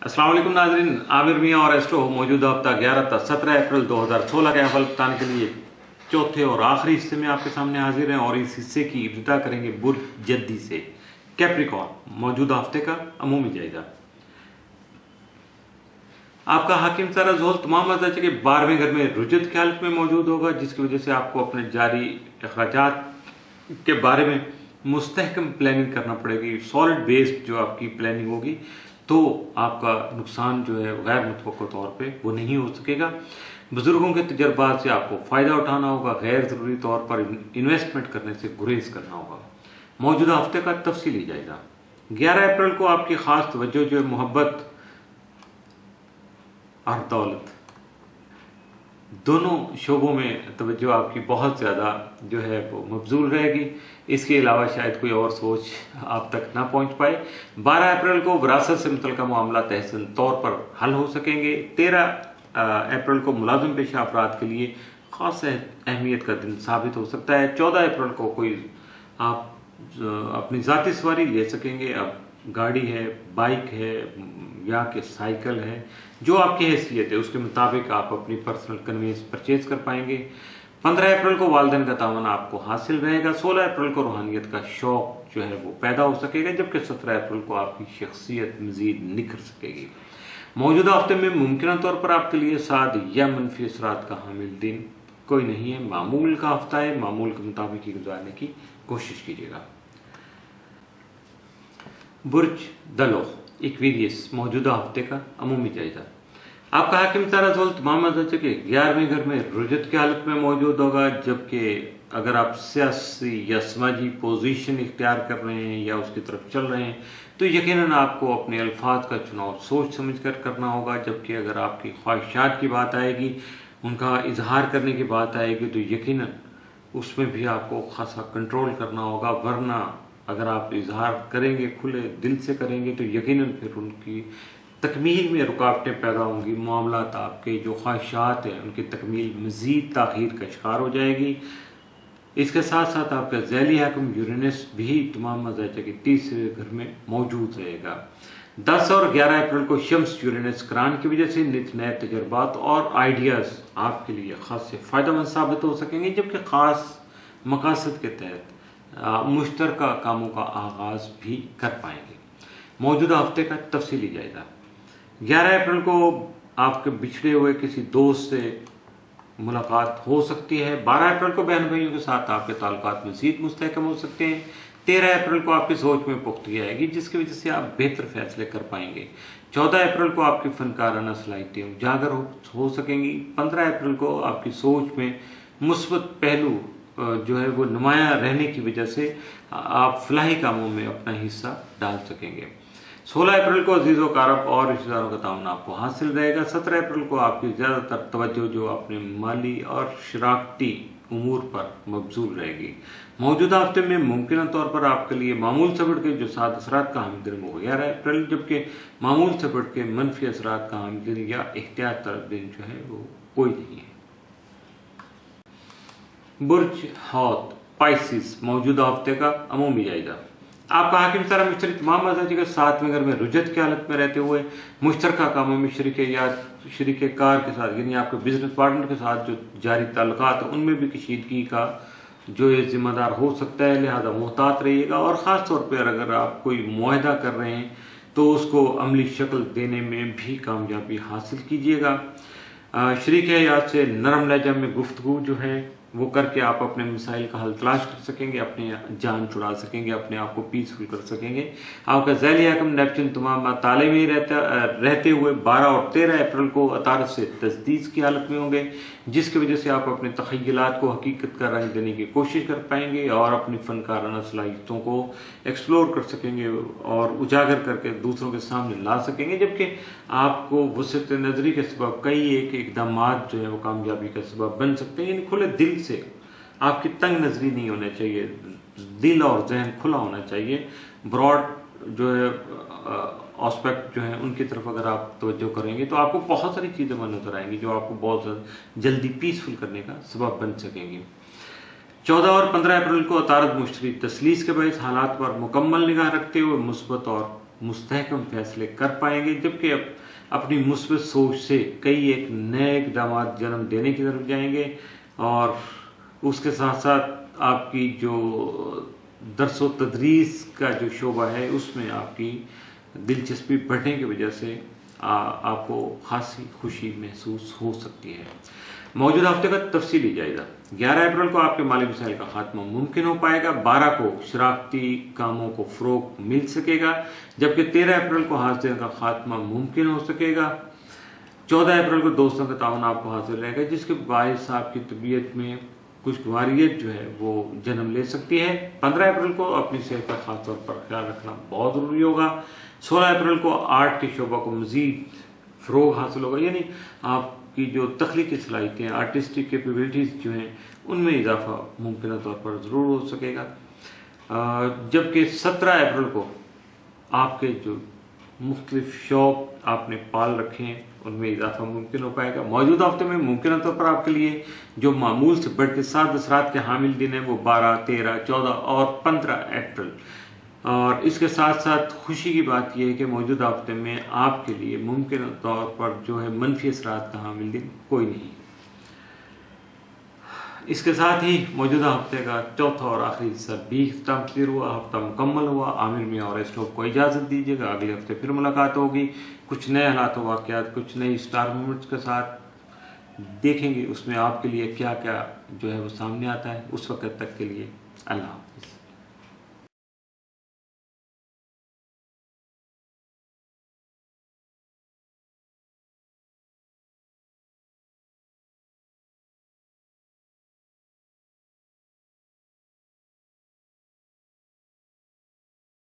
अस्सलाम वालेकुम नाज़रीन, आमिर मियाँ और एस्ट्रो मौजूदा हफ्ता 11 था 17 अप्रैल 2016 का अहवाल बताने के लिए चौथे और आखिरी हिस्से में आपके सामने हाजिर हैं। और इस हिस्से की इब्तिदा करेंगे बुर्ज जद्दी से। कैप्रिकॉर्न मौजूदा हफ्ते का अमूमी जायजा। आपका हाकिम सारा जोल तमाम मजाज के 12वें घर में रुजत की हालत में मौजूद होगा, जिसकी वजह से आपको अपने जारी अखराजात के बारे में मुस्तहकम प्लानिंग करना पड़ेगी। सॉलिड बेस्ड जो आपकी प्लानिंग होगी तो आपका नुकसान जो है गैर मुतवक्का तौर पे वो नहीं हो सकेगा। बुजुर्गों के तजर्बात से आपको फ़ायदा उठाना होगा। गैर ज़रूरी तौर पर इन्वेस्टमेंट करने से गुरेज करना होगा। मौजूदा हफ्ते का तफसीली जायजा। 11 अप्रैल को आपकी ख़ास तवज्जो जो है मोहब्बत और दौलत दोनों शोबों में तवज्जो आपकी बहुत ज़्यादा जो है वो मबजूल रहेगी। इसके अलावा शायद कोई और सोच आप तक ना पहुंच पाए। 12 अप्रैल को विरासत से मुतल्लिका मामला तहसीन तौर पर हल हो सकेंगे। 13 अप्रैल को मुलाजिम पेशा अफराद के लिए ख़ास अहमियत का दिन साबित हो सकता है। 14 अप्रैल को कोई आप अपनी ज़ाती सवारी ले सकेंगे। अब गाड़ी है, बाइक है या कि साइकिल है, जो आपकी हैसियत है उसके मुताबिक आप अपनी पर्सनल कन्वेंस परचेज कर पाएंगे। 15 अप्रैल को वालिदैन का तावन आपको हासिल रहेगा। 16 अप्रैल को रूहानियत का शौक जो है वो पैदा हो सकेगा, जबकि 17 अप्रैल को आपकी शख्सियत मजीद निखर सकेगी। मौजूदा हफ्ते में मुमकिन तौर पर आपके लिए साद या मनफी असरात का हामिल दिन कोई नहीं है। मामूल का हफ्ता है, मामूल के मुताबिक ही गुजारने की कोशिश कीजिएगा। बुर्ज दलो एक्वेरियस मौजूदा हफ्ते का अमूमी जायजा। आपका हाकिम तारा जोल तमाम मज़ाज के 11वें घर में रुजत की हालत में मौजूद होगा, जबकि अगर आप सियासी या समाजी पोजीशन इख्तियार कर रहे हैं या उसकी तरफ चल रहे हैं तो यकीनन आपको अपने अल्फाज का चुनाव सोच समझ कर करना होगा। जबकि अगर आपकी ख्वाहिशात की बात आएगी, उनका इजहार करने की बात आएगी तो यकीनन उसमें भी आपको खासा कंट्रोल करना होगा। वरना अगर आप इजहार करेंगे, खुले दिल से करेंगे, तो यकीनन फिर उनकी तकमील में रुकावटें पैदा होंगी। मामलात आपके जो ख्वाहिशात हैं उनकी तकमील मज़ीद ताख़ीर का शिकार हो जाएगी। इसके साथ साथ आपका ज़ैली हाकिम यूरेनस भी तमाम मज़ाज के 30वें घर में मौजूद रहेगा। 10 और 11 अप्रैल को शम्स यूरेनस करान की वजह से नित नए तजर्बात और आइडियाज़ आपके लिए ख़ास से फ़ायदेमंद साबित हो सकेंगे, जबकि ख़ास मकासद के तहत मुश्तरका कामों का आगाज़ भी कर पाएंगे। मौजूदा हफ्ते का तफसीली जायजा। 11 अप्रैल को आपके बिछड़े हुए किसी दोस्त से मुलाकात हो सकती है। 12 अप्रैल को बहन भाइयों के साथ आपके ताल्लुकात मज़ीद मुस्तहकम हो सकते हैं। 13 अप्रैल को आपकी सोच में पुख्तगी आएगी, जिसकी वजह से आप बेहतर फैसले कर पाएंगे। 14 अप्रैल को आपकी फनकाराना सलाहियतें उजागर हो सकेंगी। 15 अप्रैल को आपकी सोच में मुस्बत पहलू जो है वो नुमाया रहने की वजह से आप फलाही कामों में अपना हिस्सा डाल सकेंगे। 16 अप्रैल को अजीज़ों कारब और रिश्तेदारों का ताउन आपको हासिल रहेगा। 17 अप्रैल को आपकी ज़्यादातर तवज्जो जो अपने माली और शराकती उमूर पर मबजूल रहेगी। मौजूदा हफ्ते में मुमकिन तौर पर आपके लिए मामूल से बढ़ के जो साद असरात का हामिल दिन वो 11 अप्रैल, जबकि मामूल से बढ़ के मनफी असरात का हामिल दिन या एहतियात तरफ दिन जो है वो कोई नहीं है। बुर्ज हौत पाइसिस मौजूदा हफ्ते का अमूमी जायजा। आपका हाकिम सारा मुश्तरी तमाम मजाजी के 7वें घर में रुजत की हालत में रहते हुए मुश्तरका कामों में शरीके कार के साथ यानी आपके बिजनेस पार्टनर के साथ जो जारी ताल्लुकात हैं उनमें भी कशीदगी का जो ये जिम्मेदार हो सकता है। लिहाजा मोहतात रहिएगा और ख़ास तौर पर अगर आप कोई मुआहदा कर रहे हैं तो उसको अमली शक्ल देने में भी कामयाबी हासिल कीजिएगा। शरीक हयात से नरम लहजा में गुफ्तगू जो है वो करके आप अपने मसाइल का हल तलाश कर सकेंगे, अपने जान छुड़ा सकेंगे, अपने आप को पीसफुल कर सकेंगे। आपका ज़ैली हाकिम नेपच्यून तमाम ताले में रहते हुए 12 और 13 अप्रैल को अतारत से तजदीद की हालत में होंगे, जिसकी वजह से आप अपने तख़य्युलात को हकीकत का रंग देने की कोशिश कर पाएंगे और अपनी फ़नकाराना सलाहियतों को एक्सप्लोर कर सकेंगे और उजागर करके दूसरों के सामने ला सकेंगे। जबकि आपको वसअत नज़री के सबब कई एक इक़दामात जो है वो कामयाबी का सबब बन सकते हैं। यानी खुले दिल से, आपकी तंग नजरी नहीं होना चाहिए, दिल और जहन खुला होना चाहिए। ब्रॉड जो है ऑस्पेक्ट जो है उनकी तरफ अगर आप तवज्जो करेंगे तो आपको बहुत सारी चीज़ें नजर आएंगी जो आपको बहुत जल्दी पीसफुल करने का सबब बन सकेंगी। 14 और 15 अप्रैल को अतारत मुश्तरी तसलीस के बायस हालात पर मुकम्मल निगाह रखते हुए मुस्बत और مستحکم فیصلے کر پائیں گے، جبکہ اپنی مثبت سوچ سے کئی ایک نئے اقدامات جنم دینے کی طرف جائیں گے، اور اس کے ساتھ ساتھ آپ کی جو درس و تدریس کا جو شعبہ ہے اس میں آپ کی دلچسپی بڑھنے کی وجہ سے آپ کو خاصی خوشی محسوس ہو سکتی ہے۔ موجودہ ہفتے کا تفصیلی جائزہ: 11 اپریل کو آپ کے مالی مسائل کا خاتمہ ممکن ہو پائے گا، 12 کو شراکتی کاموں کو فروغ مل سکے گا، جبکہ 13 اپریل کو حاصل کا خاتمہ ممکن ہو سکے گا، 14 اپریل کو دوستوں کا تعاون آپ کو حاصل رہے گا، جس کے باعث آپ کی طبیعت میں خوشگواریت جو ہے وہ جنم لے سکتی ہے۔ 15 اپریل کو اپنی صحت کا خاص طور پر خیال رکھنا بہت ضروری ہوگا۔ 16 اپریل کو آرٹ کے شعبہ کو مزید فروغ حاصل ہوگا، یعنی آپ کی جو تخلیقی صلاحیتیں، آرٹسٹک کیپیبلٹیز جو ہیں ان میں اضافہ ممکنہ طور پر ضرور ہو سکے گا، جبکہ 17 اپریل کو آپ کے جو مختلف شوق آپ نے پال رکھے ہیں ان میں اضافہ ممکن ہو پائے گا۔ موجودہ ہفتے میں ممکنہ طور پر آپ کے لیے جو معمول سے بڑھ کے 7 اثرات کے حامل دن ہیں وہ 12، 13، 14 اور 15 اپریل، اور اس کے ساتھ ساتھ خوشی کی بات یہ ہے کہ موجودہ ہفتے میں آپ کے لیے ممکنہ طور پر جو ہے منفی اثرات کا حامل دن کوئی نہیں۔ اس کے ساتھ ہی موجودہ ہفتے کا چوتھا اور آخری حصہ بھی اختتام پذیر ہوا، ہفتہ مکمل ہوا۔ عامر میاں اور اسٹوپ کو اجازت دیجیے گا، اگلے ہفتے پھر ملاقات ہوگی، کچھ نئے حالات و واقعات، کچھ نئی اسٹار مومنٹس کے ساتھ دیکھیں گے اس میں آپ کے لیے کیا کیا جو ہے وہ سامنے آتا ہے۔ اس وقت تک کے لیے اللہ حافظ۔